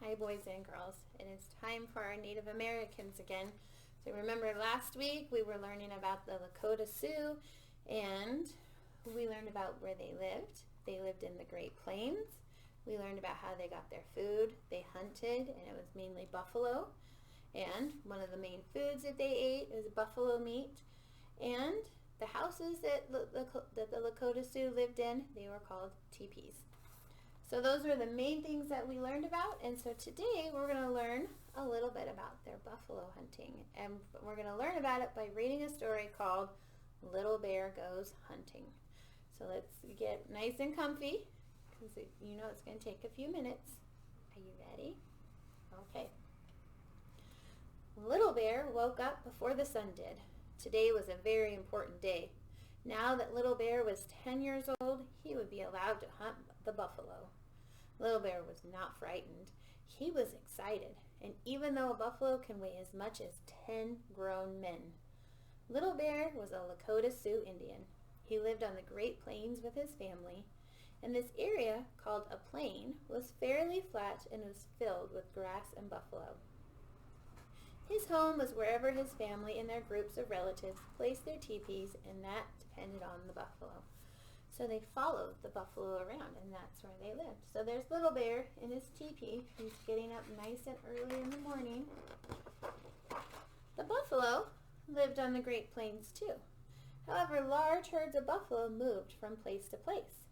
Hi, boys and girls. It is time for our Native Americans again. So remember last week we were learning about the Lakota Sioux, and we learned about where they lived. They lived in the Great Plains. We learned about how they got their food. They hunted, and it was mainly buffalo. And one of the main foods that they ate is buffalo meat. And the houses that the Lakota Sioux lived in, they were called teepees. So those were the main things that we learned about, and so today we're going to learn a little bit about their buffalo hunting, and we're going to learn about it by reading a story called Little Bear Goes Hunting. So let's get nice and comfy, because you know it's going to take a few minutes. Are you ready? Okay. Little Bear woke up before the sun did. Today was a very important day. Now that Little Bear was 10 years old, he would be allowed to hunt the buffalo. Little Bear was not frightened. He was excited, and even though a buffalo can weigh as much as 10 grown men. Little Bear was a Lakota Sioux Indian. He lived on the Great Plains with his family, and this area, called a plain, was fairly flat and was filled with grass and buffalo. His home was wherever his family and their groups of relatives placed their teepees, and that depended on the buffalo. So they followed the buffalo around, and that's where they lived. So there's Little Bear in his teepee. He's getting up nice and early in the morning. The buffalo lived on the Great Plains too. However, large herds of buffalo moved from place to place.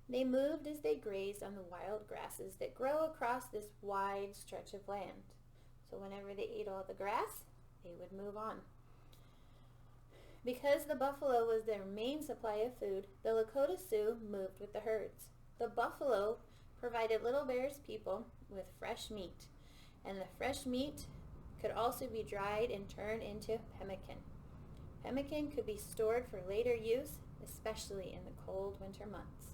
They moved as they grazed on the wild grasses that grow across this wide stretch of land. So whenever they ate all the grass, they would move on. Because the buffalo was their main supply of food, the Lakota Sioux moved with the herds. The buffalo provided Little Bear's people with fresh meat, and the fresh meat could also be dried and turned into pemmican. Pemmican could be stored for later use, especially in the cold winter months.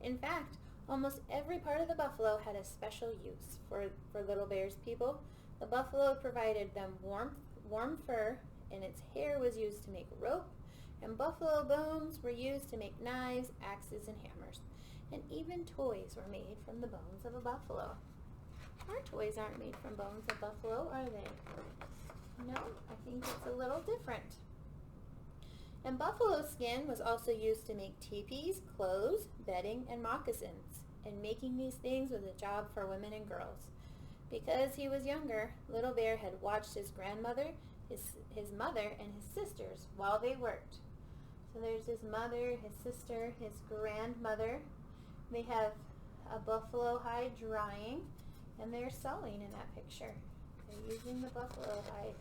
In fact, almost every part of the buffalo had a special use for Little Bear's people. The buffalo provided them warm fur, and its hair was used to make rope, and buffalo bones were used to make knives, axes, and hammers. And even toys were made from the bones of a buffalo. Our toys aren't made from bones of buffalo, are they? No, I think it's a little different. And buffalo skin was also used to make teepees, clothes, bedding, and moccasins. And making these things was a job for women and girls. Because he was younger, Little Bear had watched his grandmother, his mother, and his sisters while they worked. So there's his mother, his sister, his grandmother. They have a buffalo hide drying, and they're sewing in that picture. They're using the buffalo hide.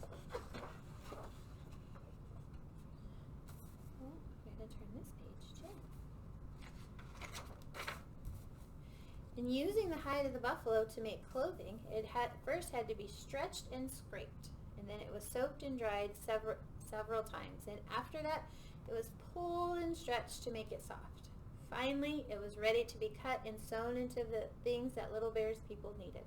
Oh, I'm going to turn this page too. In using the hide of the buffalo to make clothing, it first had to be stretched and scraped, and then it was soaked and dried several times, and after that it was pulled and stretched to make it soft. Finally, it was ready to be cut and sewn into the things that Little Bear's people needed.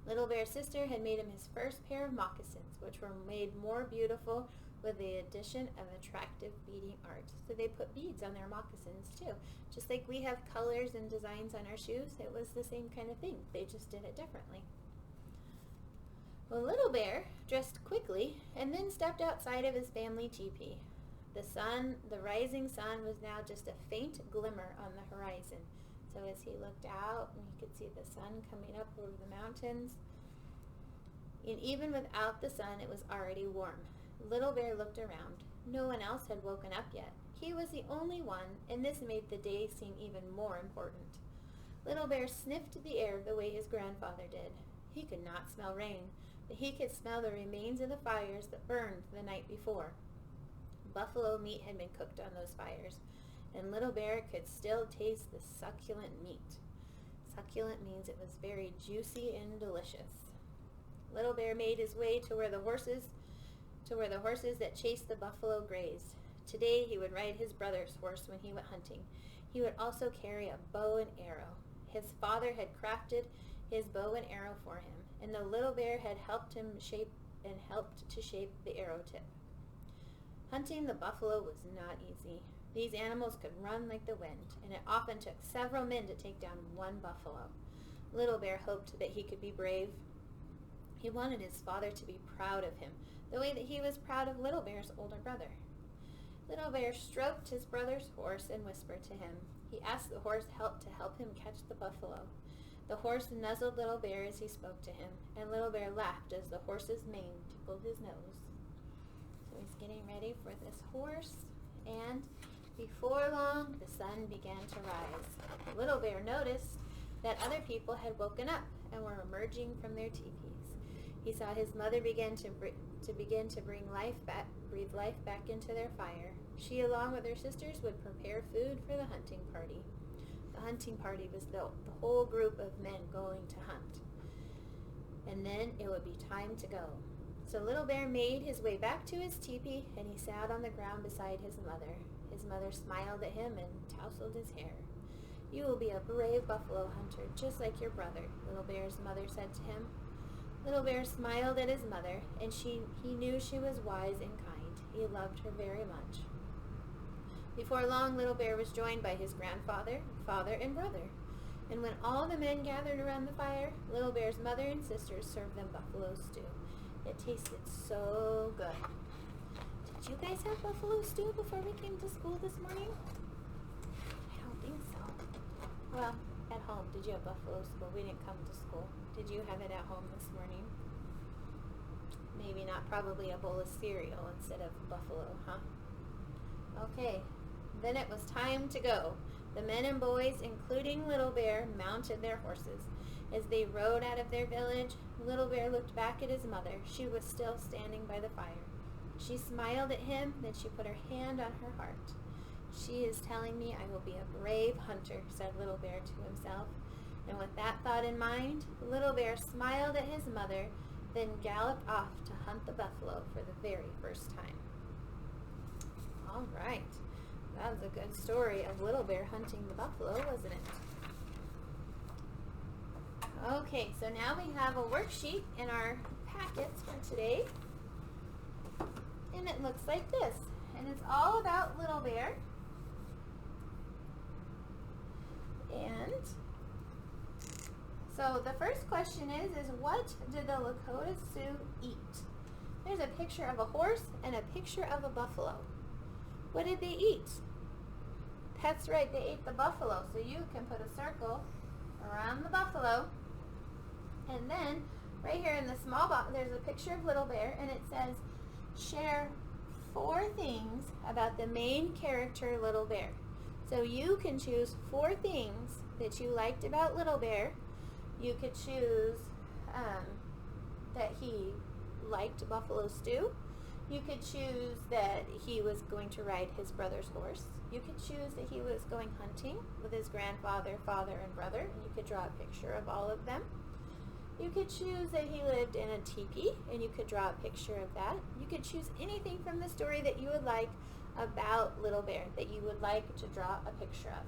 Little Bear's sister had made him his first pair of moccasins, which were made more beautiful with the addition of attractive beading art. So they put beads on their moccasins too. Just like we have colors and designs on our shoes, it was the same kind of thing. They just did it differently. Well, Little Bear dressed quickly and then stepped outside of his family teepee. The rising sun was now just a faint glimmer on the horizon. So as he looked out, he could see the sun coming up over the mountains. And even without the sun, it was already warm. Little Bear looked around. No one else had woken up yet. He was the only one, and this made the day seem even more important. Little Bear sniffed the air the way his grandfather did. He could not smell rain, but he could smell the remains of the fires that burned the night before. Buffalo meat had been cooked on those fires, and Little Bear could still taste the succulent meat. Succulent means it was very juicy and delicious. Little Bear made his way to where the horses that chased the buffalo grazed. Today he would ride his brother's horse when he went hunting. He would also carry a bow and arrow. His father had crafted his bow and arrow for him, and the Little Bear had helped to shape the arrow tip. Hunting the buffalo was not easy. These animals could run like the wind, and it often took several men to take down one buffalo. Little Bear hoped that he could be brave. He wanted his father to be proud of him, the way that he was proud of Little Bear's older brother. Little Bear stroked his brother's horse and whispered to him. He asked the horse to help him catch the buffalo. The horse nuzzled Little Bear as he spoke to him, and Little Bear laughed as the horse's mane tickled his nose. So he's getting ready for this horse, and before long, the sun began to rise. Little Bear noticed that other people had woken up and were emerging from their teepees. He saw his mother begin to breathe life back into their fire. She, along with her sisters, would prepare food for the hunting party. The hunting party was the whole group of men going to hunt. And then it would be time to go. So Little Bear made his way back to his teepee, and he sat on the ground beside his mother. His mother smiled at him and tousled his hair. "You will be a brave buffalo hunter, just like your brother," Little Bear's mother said to him. Little Bear smiled at his mother, and he knew she was wise and kind. He loved her very much. Before long, Little Bear was joined by his grandfather, father, and brother. And when all the men gathered around the fire, Little Bear's mother and sisters served them buffalo stew. It tasted so good. Did you guys have buffalo stew before we came to school this morning? I don't think so. Well, at home, did you have buffalo stew? We didn't come to school. Did you have it at home this morning? Maybe not. Probably a bowl of cereal instead of buffalo, huh? Okay, then it was time to go. The men and boys, including Little Bear, mounted their horses. As they rode out of their village, Little Bear looked back at his mother. She was still standing by the fire. She smiled at him, then she put her hand on her heart. "She is telling me I will be a brave hunter," said Little Bear to himself. And with that thought in mind, Little Bear smiled at his mother, then galloped off to hunt the buffalo for the very first time. All right. That was a good story of Little Bear hunting the buffalo, wasn't it? Okay, so now we have a worksheet in our packets for today. And it looks like this. And it's all about Little Bear. And so the first question is what did the Lakota Sioux eat? There's a picture of a horse and a picture of a buffalo. What did they eat? That's right, they ate the buffalo. So you can put a circle around the buffalo. And then right here in the small box, there's a picture of Little Bear, and it says, share 4 things about the main character, Little Bear. So you can choose 4 things that you liked about Little Bear. You could choose that he liked buffalo stew. You could choose that he was going to ride his brother's horse. You could choose that he was going hunting with his grandfather, father, and brother, and you could draw a picture of all of them. You could choose that he lived in a teepee, and you could draw a picture of that. You could choose anything from the story that you would like about Little Bear that you would like to draw a picture of.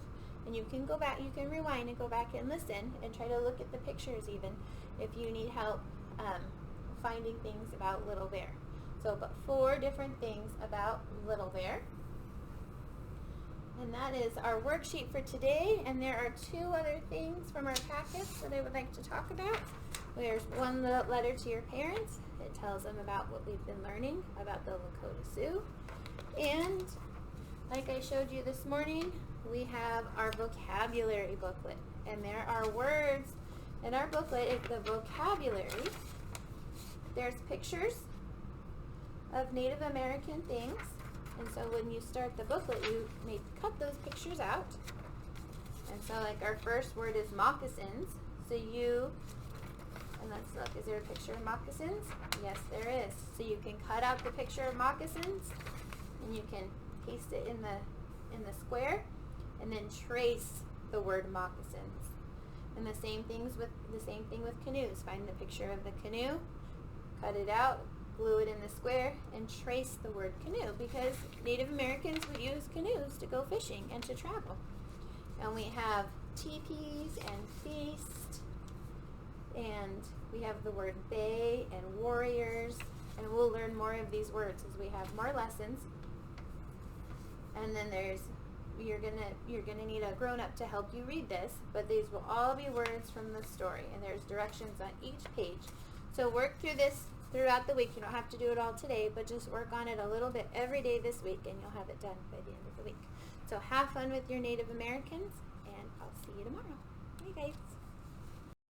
And you can go back, you can rewind and go back and listen and try to look at the pictures even if you need help finding things about Little Bear. So, but 4 different things about Little Bear. And that is our worksheet for today. And there are 2 other things from our packets that I would like to talk about. There's one letter to your parents. It tells them about what we've been learning about the Lakota Sioux. And like I showed you this morning, we have our vocabulary booklet. And there are words in our booklet. It's the vocabulary. There's pictures of Native American things. And so when you start the booklet, you may cut those pictures out. And so like our first word is moccasins. So and let's look, is there a picture of moccasins? Yes, there is. So you can cut out the picture of moccasins, and you can paste it in the square, and then trace the word moccasins. And the same thing with canoes. Find the picture of the canoe, cut it out, glue it in the square, and trace the word canoe, because Native Americans would use canoes to go fishing and to travel. And we have teepees and feast, and we have the word bay and warriors, and we'll learn more of these words as we have more lessons. And then there's you're gonna need a grown-up to help you read this, but these will all be words from the story, and there's directions on each page. So work through this throughout the week. You don't have to do it all today, but just work on it a little bit every day this week, and you'll have it done by the end of the week. So have fun with your Native Americans, and I'll see you tomorrow. Bye, guys.